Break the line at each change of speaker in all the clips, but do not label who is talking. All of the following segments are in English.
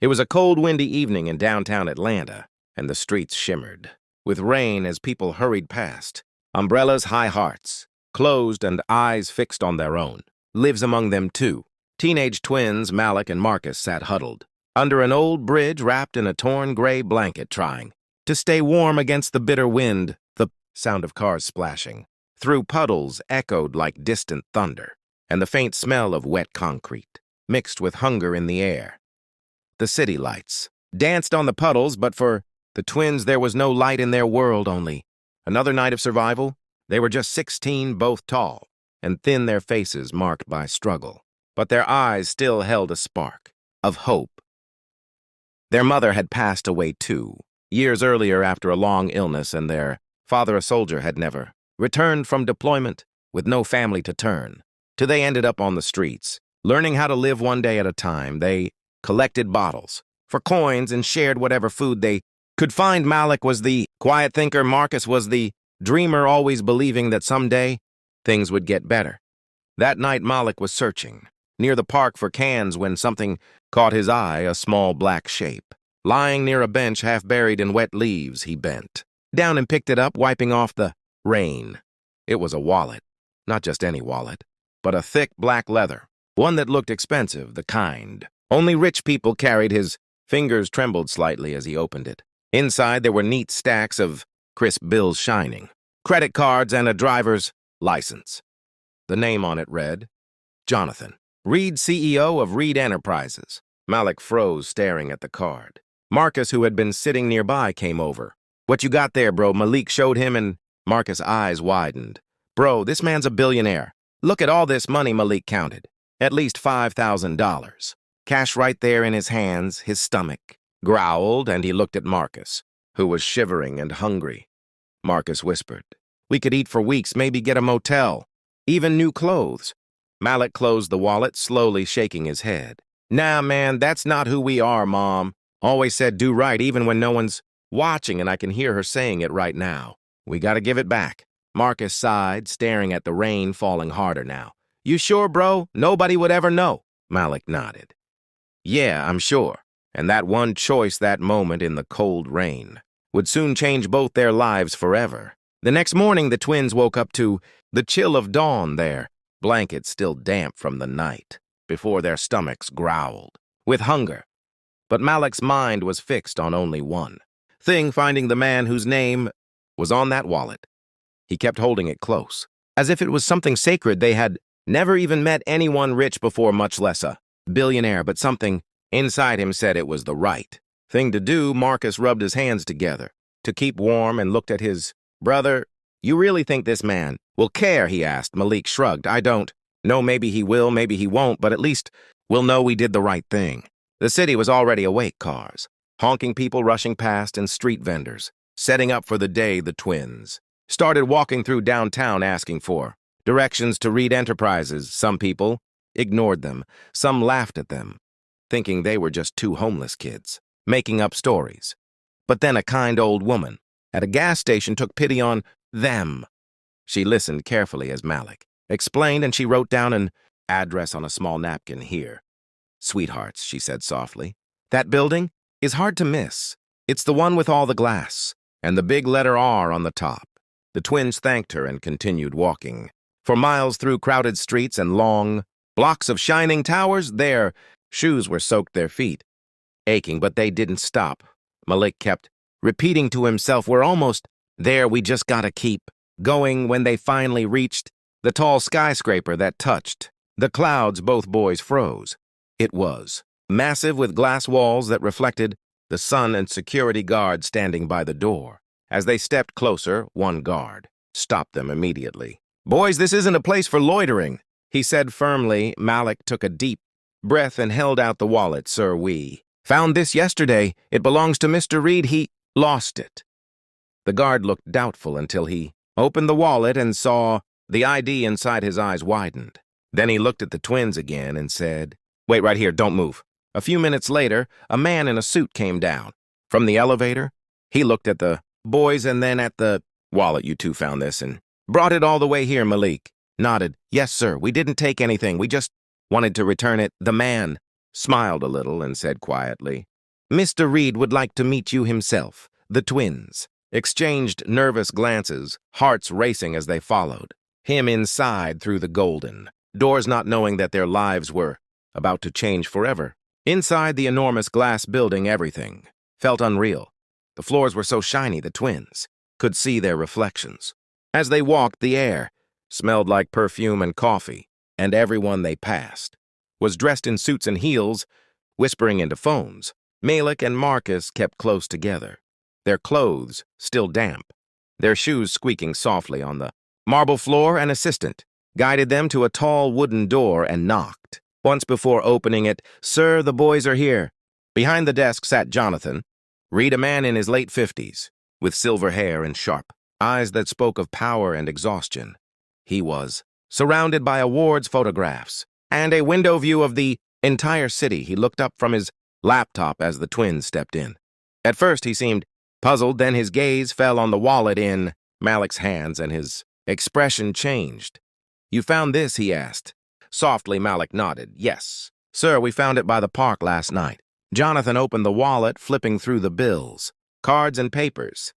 It was a cold, windy evening in downtown Atlanta, and the streets shimmered, with rain as people hurried past. Umbrellas, high hearts, closed and eyes fixed on their own. Lives among them, too. Teenage twins Malik and Marcus sat huddled, under an old bridge wrapped in a torn gray blanket, trying to stay warm against the bitter wind. The sound of cars splashing through puddles echoed like distant thunder, and the faint smell of wet concrete mixed with hunger in the air. The city lights danced on the puddles, but for the twins there was no light in their world, only another night of survival. They were just 16, both tall and thin, their faces marked by struggle, but their eyes still held a spark of hope. Their mother had passed away too, years earlier after a long illness, and their father, a soldier, had never returned from deployment with no family to turn to. They ended up on the streets, learning how to live one day at a time. They collected bottles for coins and shared whatever food they could find. Malik was the quiet thinker. Marcus was the dreamer, always believing that someday things would get better. That night, Malik was searching near the park for cans when something caught his eye, a small black shape lying near a bench half buried in wet leaves. He bent down and picked it up, wiping off the rain. It was a wallet, not just any wallet, but a thick black leather, one that looked expensive, the kind only rich people carried. His fingers trembled slightly as he opened it. Inside there were neat stacks of crisp bills shining, credit cards, and a driver's license. The name on it read, Jonathan Reid, CEO of Reid Enterprises. Malik froze, staring at the card. Marcus, who had been sitting nearby, came over. "What you got there, bro?" Malik showed him, and Marcus' eyes widened. "Bro, this man's a billionaire. Look at all this money." Malik counted. At least $5,000. Cash right there in his hands. His stomach growled, and he looked at Marcus, who was shivering and hungry. Marcus whispered, "We could eat for weeks, maybe get a motel, even new clothes." Malik closed the wallet, slowly shaking his head. "Nah, man, that's not who we are. Mom always said do right even when no one's watching, and I can hear her saying it right now. We gotta give it back." Marcus sighed, staring at the rain falling harder now. "You sure, bro? Nobody would ever know." Malik nodded. "Yeah, I'm sure." And that one choice, that moment in the cold rain, would soon change both their lives forever. The next morning, the twins woke up to the chill of dawn, their blankets still damp from the night, before their stomachs growled with hunger. But Malik's mind was fixed on only one thing, finding the man whose name was on that wallet. He kept holding it close, as if it was something sacred. They had never even met anyone rich before, much less a billionaire, but something inside him said it was the right thing to do. Marcus rubbed his hands together to keep warm and looked at his brother. "You really think this man will care?" he asked. Malik shrugged. "I don't know. Maybe he will, maybe he won't, but at least we'll know we did the right thing." The city was already awake. Cars, honking, people rushing past, and street vendors setting up for the day. The twins started walking through downtown, asking for directions to Reid Enterprises. Some people ignored them. Some laughed at them, thinking they were just two homeless kids making up stories. But then a kind old woman at a gas station took pity on them. She listened carefully as Malik explained, and she wrote down an address on a small napkin. "Here, sweethearts," she said softly. "That building is hard to miss. It's the one with all the glass and the big letter R on the top." The twins thanked her and continued walking for miles through crowded streets and long blocks of shining towers. Their shoes were soaked, their feet aching, but they didn't stop. Malik kept repeating to himself, "We're almost there. We just gotta keep going." When they finally reached the tall skyscraper that touched the clouds, both boys froze. It was massive, with glass walls that reflected the sun, and security guards standing by the door. As they stepped closer, one guard stopped them immediately. "Boys, this isn't a place for loitering," he said firmly. Malik took a deep breath and held out the wallet. "Sir, we found this yesterday. It belongs to Mr. Reid. He lost it." The guard looked doubtful until he opened the wallet and saw the ID inside. His eyes widened. Then he looked at the twins again and said, "Wait right here, don't move." A few minutes later, a man in a suit came down from the elevator. He looked at the boys and then at the wallet. "You two found this and brought it all the way here?" Malik nodded. "Yes, sir. We didn't take anything. We just wanted to return it." The man smiled a little and said quietly, Mr. Reid would like to meet you himself. The twins exchanged nervous glances, hearts racing as they followed him inside through the golden doors, not knowing that their lives were about to change forever. Inside the enormous glass building, everything felt unreal. The floors were so shiny the twins could see their reflections. As they walked, the air smelled like perfume and coffee, and everyone they passed was dressed in suits and heels, whispering into phones. Malik and Marcus kept close together, their clothes still damp, their shoes squeaking softly on the marble floor. An assistant guided them to a tall wooden door and knocked. Once before opening it, "Sir, the boys are here." Behind the desk sat Jonathan Reid, a man in his late 50s, with silver hair and sharp eyes that spoke of power and exhaustion. He was surrounded by awards, photographs, and a window view of the entire city. He looked up from his laptop as the twins stepped in. At first, he seemed puzzled, then his gaze fell on the wallet in Malik's hands, and his expression changed. "You found this?" he asked. Softly, Malik nodded. "Yes, sir, we found it by the park last night." Jonathan opened the wallet, flipping through the bills, cards, and papers.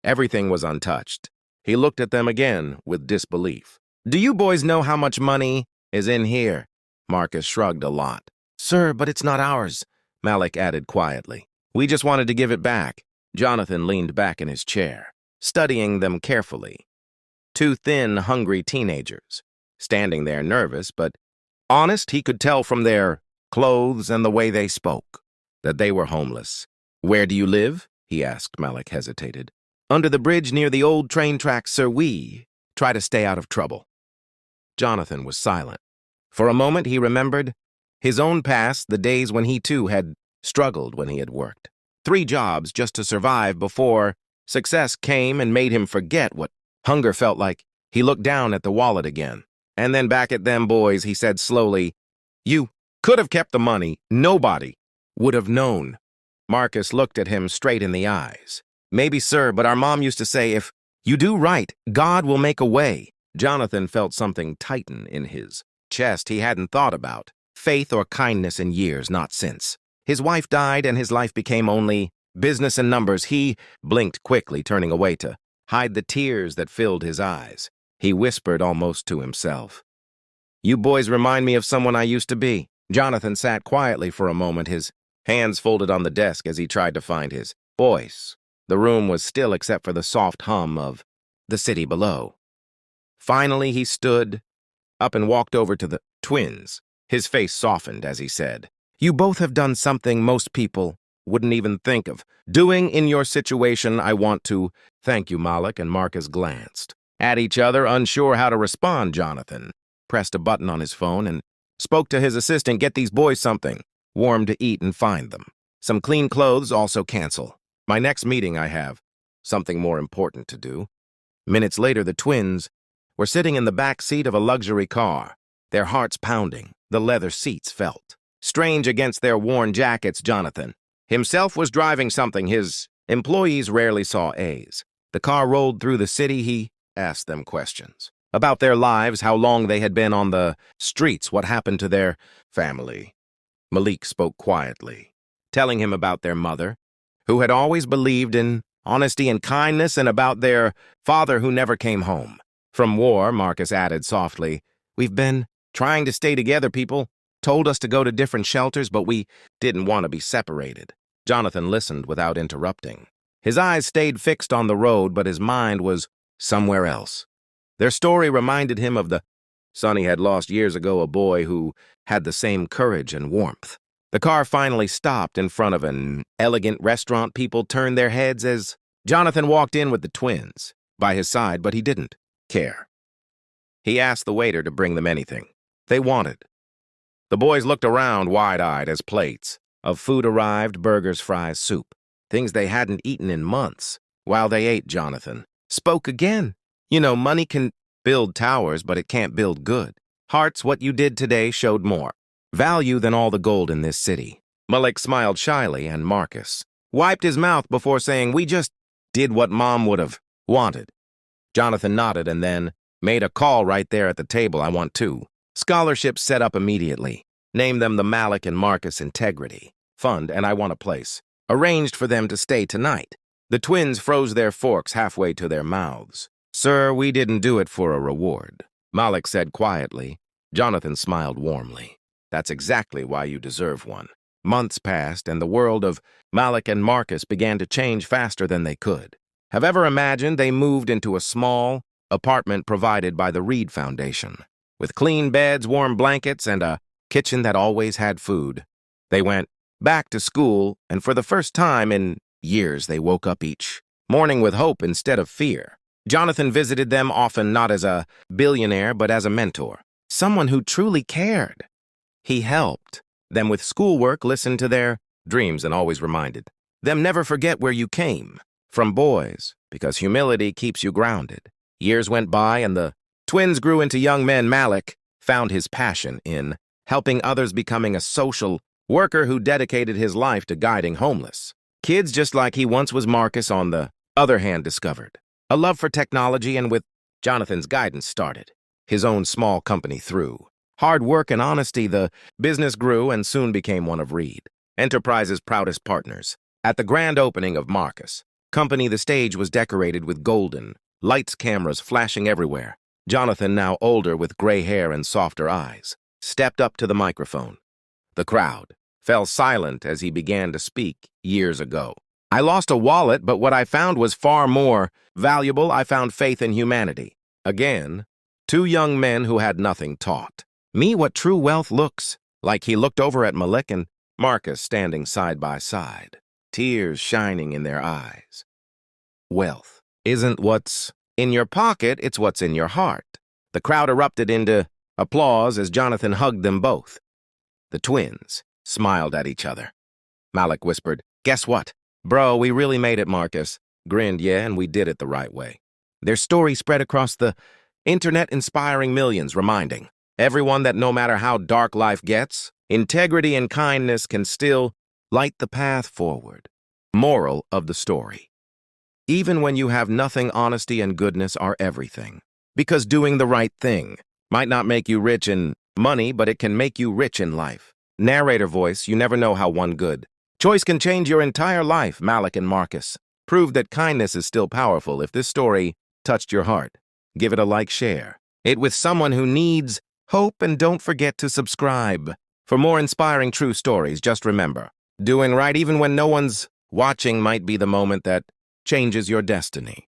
Everything was untouched. He looked at them again with disbelief. "Do you boys know how much money is in here?" Marcus shrugged a lot. "Sir, but it's not ours," Malik added quietly. "We just wanted to give it back." Jonathan leaned back in his chair, studying them carefully. Two thin, hungry teenagers, standing there nervous but honest. He could tell from their clothes and the way they spoke that they were homeless. "Where do you live?" he asked. Malik hesitated. "Under the bridge near the old train tracks, sir. We try to stay out of trouble." Jonathan was silent. For a moment he remembered his own past, the days when he too had struggled, when he had worked 3 jobs just to survive before success came and made him forget what hunger felt like. He looked down at the wallet again, and then back at them boys. He said slowly, "You could have kept the money. Nobody would have known." Marcus looked at him straight in the eyes. "Maybe, sir, but our mom used to say, if you do right, God will make a way." Jonathan felt something tighten in his chest he hadn't thought about. Faith or kindness in years, not since. His wife died and his life became only business and numbers. He blinked quickly, turning away to hide the tears that filled his eyes. He whispered almost to himself, "You boys remind me of someone I used to be." Jonathan sat quietly for a moment, his hands folded on the desk as he tried to find his voice. The room was still except for the soft hum of the city below. Finally, he stood up and walked over to the twins. His face softened as he said, "You both have done something most people wouldn't even think of doing in your situation. I want to thank you." Malik and Marcus glanced at each other, unsure how to respond. Jonathan pressed a button on his phone and spoke to his assistant. "Get these boys something warm to eat and find them some clean clothes. Also cancel my next meeting. I have something more important to do." Minutes later, the twins were sitting in the back seat of a luxury car, their hearts pounding. The leather seats felt strange against their worn jackets. Jonathan himself was driving something his employees rarely saw. A's. The car rolled through the city. He asked them questions about their lives, how long they had been on the streets, what happened to their family. Malik spoke quietly, telling him about their mother, who had always believed in honesty and kindness, and about their father who never came home from war. Marcus added softly, "We've been trying to stay together. People told us to go to different shelters, but we didn't want to be separated." Jonathan listened without interrupting. His eyes stayed fixed on the road, but his mind was somewhere else. Their story reminded him of the son he had lost years ago, a boy who had the same courage and warmth. The car finally stopped in front of an elegant restaurant. People turned their heads as Jonathan walked in with the twins by his side, but he didn't care. He asked the waiter to bring them anything they wanted. The boys looked around wide-eyed as plates of food arrived: burgers, fries, soup, things they hadn't eaten in months. While they ate, Jonathan spoke again. "You know, money can build towers, but it can't build good hearts. What you did today showed more value than all the gold in this city." Malik smiled shyly, and Marcus wiped his mouth before saying, "We just did what Mom would have wanted." Jonathan nodded and then made a call right there at the table. "I want 2 scholarships set up immediately. Name them the Malik and Marcus Integrity Fund, and I want a place arranged for them to stay tonight. The twins froze their forks halfway to their mouths. "Sir, we didn't do it for a reward," Malik said quietly. Jonathan smiled warmly. "That's exactly why you deserve one." Months passed, and the world of Malik and Marcus began to change faster than they could. Have ever imagined they moved into a small apartment provided by the Reid Foundation, with clean beds, warm blankets, and a kitchen that always had food. They went back to school, and for the first time in years, they woke up each morning with hope instead of fear. Jonathan visited them often not as a billionaire, but as a mentor, someone who truly cared. He helped them with schoolwork, listened to their dreams, and always reminded them never forget where you came from, boys, because humility keeps you grounded. Years went by, and the twins grew into young men. Malik found his passion in helping others, becoming a social worker who dedicated his life to guiding homeless kids, just like he once was. Marcus, on the other hand, discovered a love for technology, and with Jonathan's guidance started his own small company. Through hard work and honesty, the business grew and soon became one of Reid Enterprises' proudest partners. At the grand opening of Marcus' company, the stage was decorated with golden lights, cameras flashing everywhere. Jonathan, now older with gray hair and softer eyes, stepped up to the microphone. The crowd fell silent as he began to speak. "Years ago, I lost a wallet, but what I found was far more valuable. I found faith in humanity." Again, two young men who had nothing taught me what true wealth looks like. He looked over at Malik and Marcus standing side by side, tears shining in their eyes. "Wealth isn't what's in your pocket, it's what's in your heart." The crowd erupted into applause as Jonathan hugged them both. The twins smiled at each other. Malik whispered, "Guess what? Bro, we really made it." Marcus grinned, "Yeah, and we did it the right way." Their story spread across the internet, inspiring millions, reminding everyone that no matter how dark life gets, integrity and kindness can still light the path forward. Moral of the story: even when you have nothing, honesty and goodness are everything. Because doing the right thing might not make you rich in money, but it can make you rich in life. Narrator voice: you never know how one good choice can change your entire life. Malik and Marcus proved that kindness is still powerful. If this story touched your heart, give it a like, share it with someone who needs hope, and don't forget to subscribe for more inspiring true stories. Just remember, doing right even when no one's watching might be the moment that changes your destiny.